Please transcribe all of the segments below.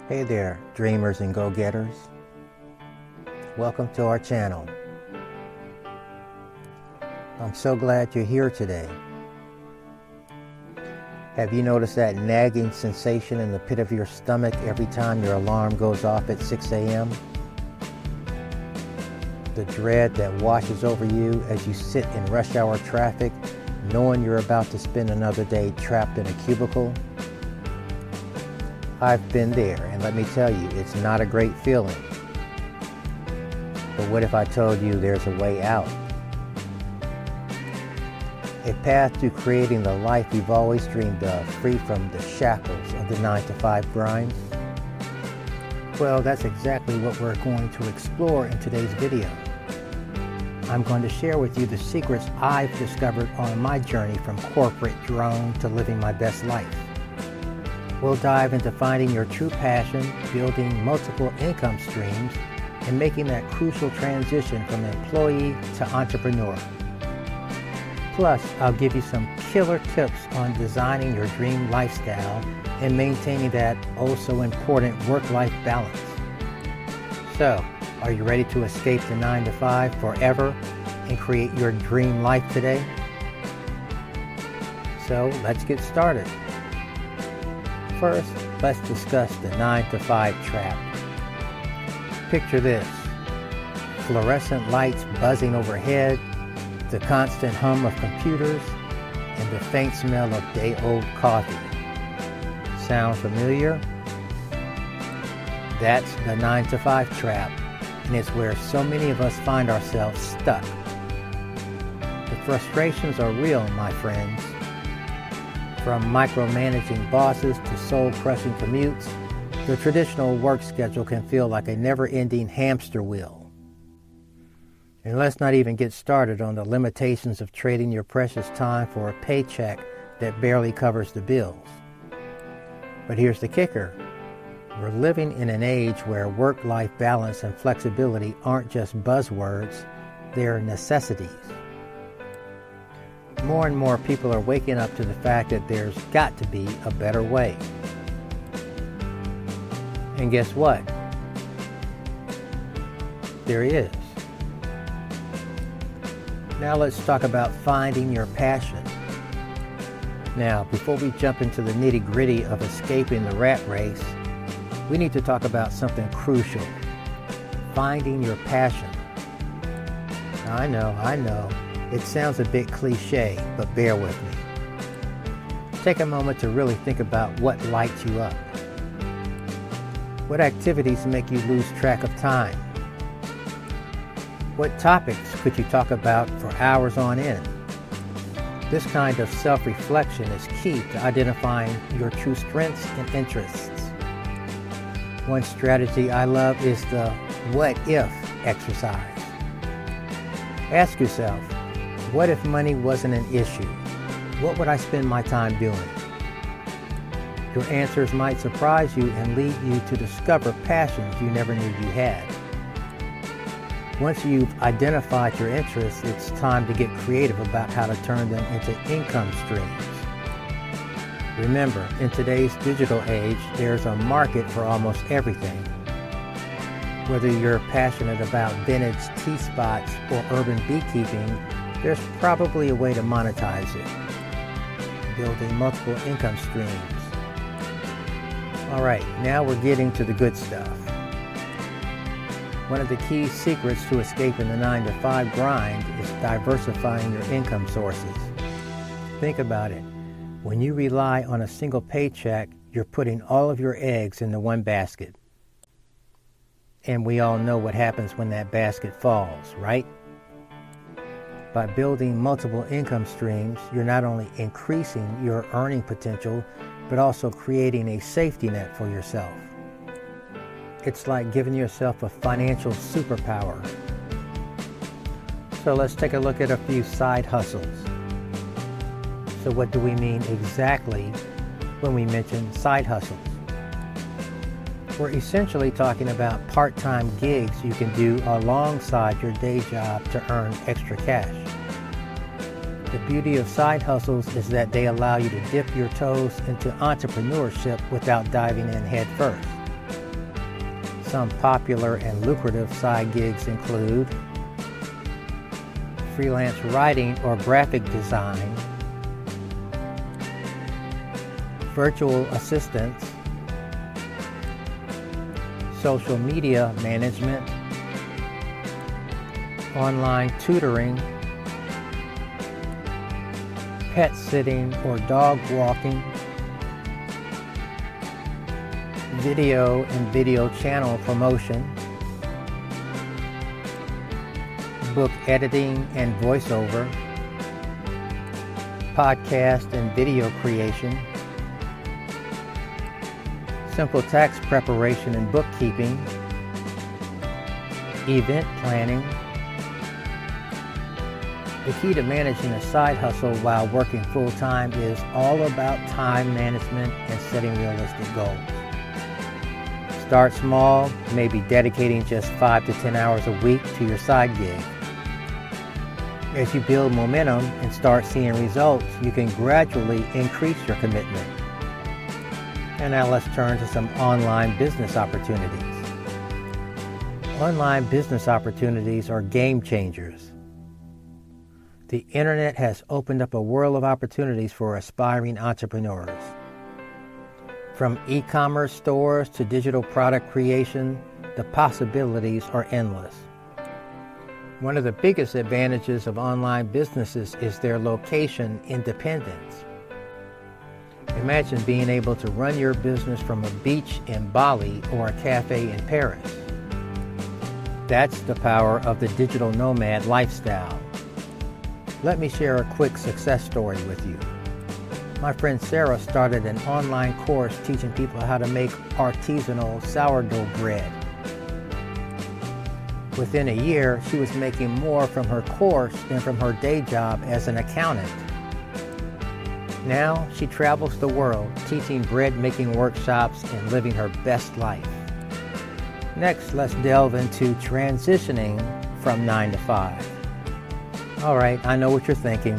Hey there, dreamers and go-getters. Welcome to our channel. I'm so glad you're here today. Have you noticed that nagging sensation in the pit of your stomach every time your alarm goes off at 6 a.m.? The dread that washes over you as you sit in rush hour traffic, knowing you're about to spend another day trapped in a cubicle? I've been there, and let me tell you, it's not a great feeling. But what if I told you there's a way out? A path to creating the life you've always dreamed of, free from the shackles of the 9-to-5 grind? Well, that's exactly what we're going to explore in today's video. I'm going to share with you the secrets I've discovered on my journey from corporate drone to living my best life. We'll dive into finding your true passion, building multiple income streams, and making that crucial transition from employee to entrepreneur. Plus, I'll give you some killer tips on designing your dream lifestyle and maintaining that oh-so-important work-life balance. So, are you ready to escape the 9-to-5 forever and create your dream life today? So, let's get started. First, let's discuss the 9-to-5 trap. Picture this: fluorescent lights buzzing overhead, the constant hum of computers, and the faint smell of day-old coffee. Sound familiar? That's the 9-to-5 trap, and it's where so many of us find ourselves stuck. The frustrations are real, my friends. From micromanaging bosses to soul-crushing commutes, the traditional work schedule can feel like a never-ending hamster wheel. And let's not even get started on the limitations of trading your precious time for a paycheck that barely covers the bills. But here's the kicker. We're living in an age where work-life balance and flexibility aren't just buzzwords, they're necessities. More and more people are waking up to the fact that there's got to be a better way. And guess what? There is. Now let's talk about finding your passion. Now, before we jump into the nitty-gritty of escaping the rat race, we need to talk about something crucial: finding your passion. I know. It sounds a bit cliche, but bear with me. Take a moment to really think about what lights you up. What activities make you lose track of time? What topics could you talk about for hours on end? This kind of self-reflection is key to identifying your true strengths and interests. One strategy I love is the what if exercise. Ask yourself, what if money wasn't an issue? What would I spend my time doing? Your answers might surprise you and lead you to discover passions you never knew you had. Once you've identified your interests, it's time to get creative about how to turn them into income streams. Remember, in today's digital age, there's a market for almost everything. Whether you're passionate about vintage tea spots or urban beekeeping, there's probably a way to monetize it, building multiple income streams. All right, now we're getting to the good stuff. One of the key secrets to escaping the 9-to-5 grind is diversifying your income sources. Think about it. When you rely on a single paycheck, you're putting all of your eggs into one basket. And we all know what happens when that basket falls, right? By building multiple income streams, you're not only increasing your earning potential, but also creating a safety net for yourself. It's like giving yourself a financial superpower. So let's take a look at a few side hustles. So what do we mean exactly when we mention side hustles? We're essentially talking about part-time gigs you can do alongside your day job to earn extra cash. The beauty of side hustles is that they allow you to dip your toes into entrepreneurship without diving in head first. Some popular and lucrative side gigs include freelance writing or graphic design, virtual assistants, social media management, online tutoring, pet sitting or dog walking, video and video channel promotion, book editing and voiceover, podcast and video creation, simple tax preparation and bookkeeping, event planning. The key to managing a side hustle while working full-time is all about time management and setting realistic goals. Start small, maybe dedicating just 5 to 10 hours a week to your side gig. As you build momentum and start seeing results, you can gradually increase your commitment. And now let's turn to some online business opportunities. Online business opportunities are game changers. The internet has opened up a world of opportunities for aspiring entrepreneurs. From e-commerce stores to digital product creation, the possibilities are endless. One of the biggest advantages of online businesses is their location independence. Imagine being able to run your business from a beach in Bali or a cafe in Paris. That's the power of the digital nomad lifestyle. Let me share a quick success story with you. My friend Sarah started an online course teaching people how to make artisanal sourdough bread. Within a year, she was making more from her course than from her day job as an accountant. Now, she travels the world teaching bread-making workshops and living her best life. Next, let's delve into transitioning from 9 to 5. All right, I know what you're thinking.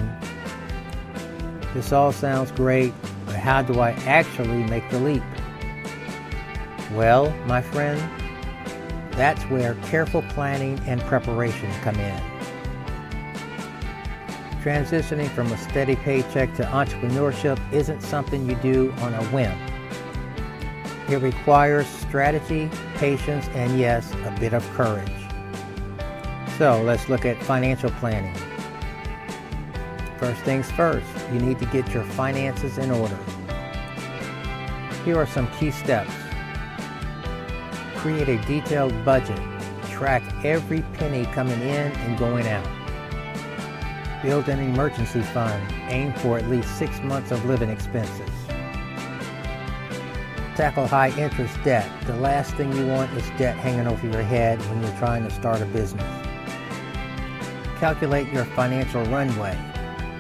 This all sounds great, but how do I actually make the leap? Well, my friend, that's where careful planning and preparation come in. Transitioning from a steady paycheck to entrepreneurship isn't something you do on a whim. It requires strategy, patience, and yes, a bit of courage. So let's look at financial planning. First things first, you need to get your finances in order. Here are some key steps. Create a detailed budget. Track every penny coming in and going out. Build an emergency fund. Aim for at least 6 months of living expenses. Tackle high interest debt. The last thing you want is debt hanging over your head when you're trying to start a business. Calculate your financial runway.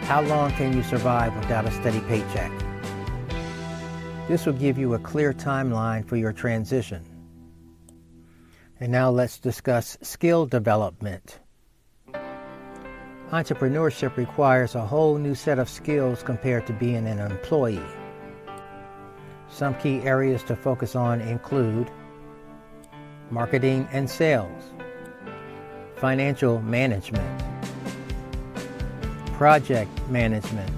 How long can you survive without a steady paycheck? This will give you a clear timeline for your transition. And now let's discuss skill development. Entrepreneurship requires a whole new set of skills compared to being an employee. Some key areas to focus on include marketing and sales, financial management, project management,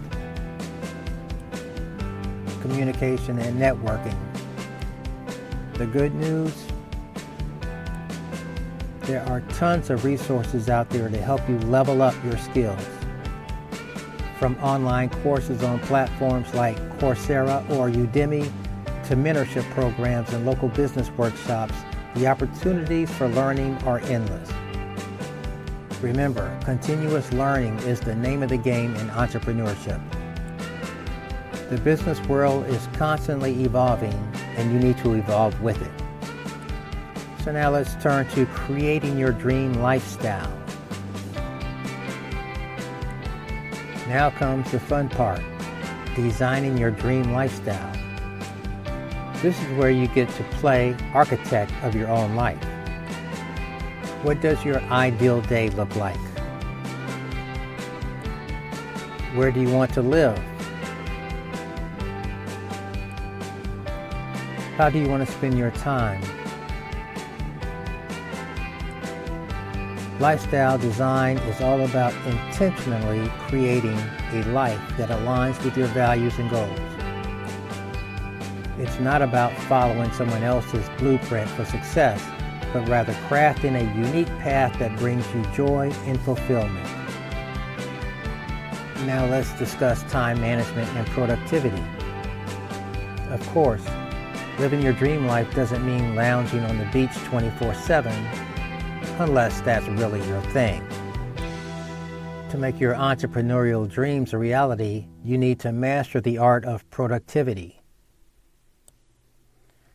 communication and networking. The good news? There are tons of resources out there to help you level up your skills. From online courses on platforms like Coursera or Udemy to mentorship programs and local business workshops, the opportunities for learning are endless. Remember, continuous learning is the name of the game in entrepreneurship. The business world is constantly evolving, and you need to evolve with it. So now let's turn to creating your dream lifestyle. Now comes the fun part, designing your dream lifestyle. This is where you get to play architect of your own life. What does your ideal day look like? Where do you want to live? How do you want to spend your time? Lifestyle design is all about intentionally creating a life that aligns with your values and goals. It's not about following someone else's blueprint for success, but rather crafting a unique path that brings you joy and fulfillment. Now let's discuss time management and productivity. Of course, living your dream life doesn't mean lounging on the beach 24/7, unless that's really your thing. To make your entrepreneurial dreams a reality, you need to master the art of productivity.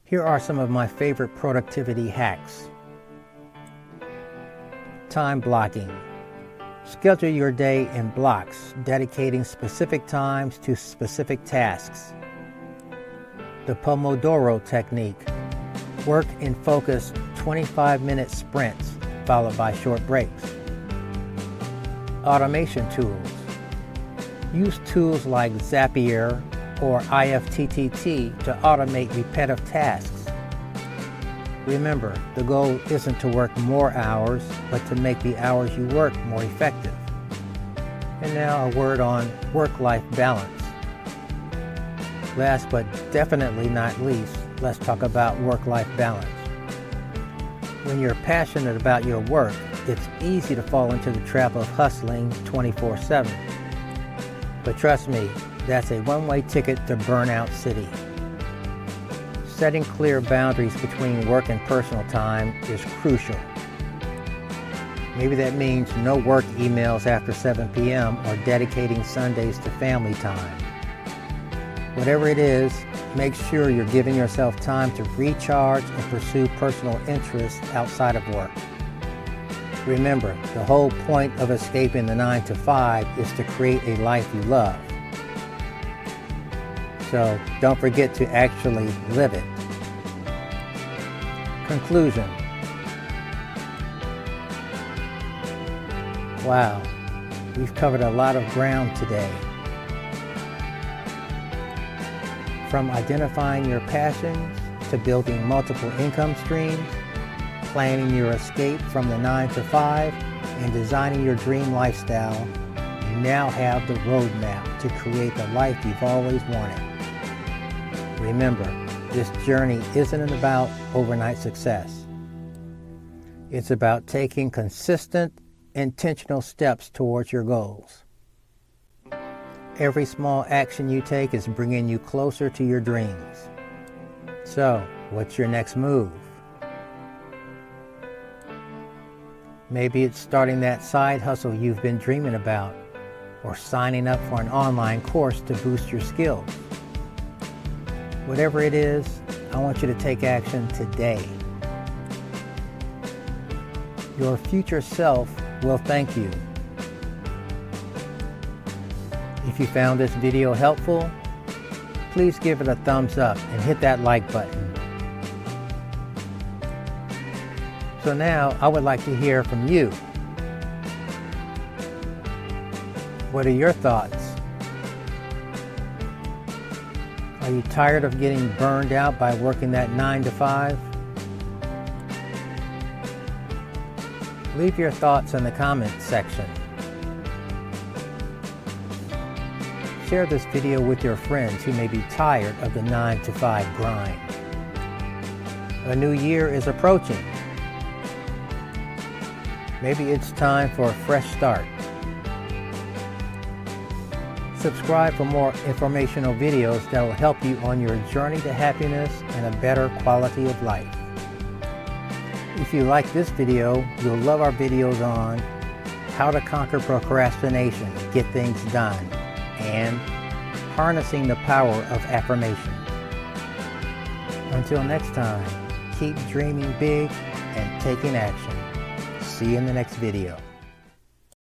Here are some of my favorite productivity hacks. Time blocking. Schedule your day in blocks, dedicating specific times to specific tasks. The Pomodoro technique. Work in focused 25-minute sprints, followed by short breaks. Automation tools. Use tools like Zapier or IFTTT to automate repetitive tasks. Remember, the goal isn't to work more hours, but to make the hours you work more effective. And now a word on work-life balance. Last but definitely not least, let's talk about work-life balance. When you're passionate about your work, it's easy to fall into the trap of hustling 24/7. But trust me, that's a one-way ticket to Burnout City. Setting clear boundaries between work and personal time is crucial. Maybe that means no work emails after 7 p.m. or dedicating Sundays to family time. Whatever it is, make sure you're giving yourself time to recharge and pursue personal interests outside of work. Remember, the whole point of escaping the 9-to-5 is to create a life you love. So don't forget to actually live it. Conclusion. Wow, we've covered a lot of ground today. From identifying your passions to building multiple income streams, planning your escape from the 9-to-5, and designing your dream lifestyle, you now have the roadmap to create the life you've always wanted. Remember, this journey isn't about overnight success. It's about taking consistent, intentional steps towards your goals. Every small action you take is bringing you closer to your dreams. So, what's your next move? Maybe it's starting that side hustle you've been dreaming about, or signing up for an online course to boost your skills. Whatever it is, I want you to take action today. Your future self will thank you. If you found this video helpful, please give it a thumbs up and hit that like button. So now I would like to hear from you. What are your thoughts? Are you tired of getting burned out by working that 9-to-5? Leave your thoughts in the comments section. Share this video with your friends who may be tired of the 9-to-5 grind. A new year is approaching. Maybe it's time for a fresh start. Subscribe for more informational videos that will help you on your journey to happiness and a better quality of life. If you like this video, you'll love our videos on how to conquer procrastination, get things done, and harnessing the power of affirmation. Until next time, keep dreaming big and taking action. See you in the next video.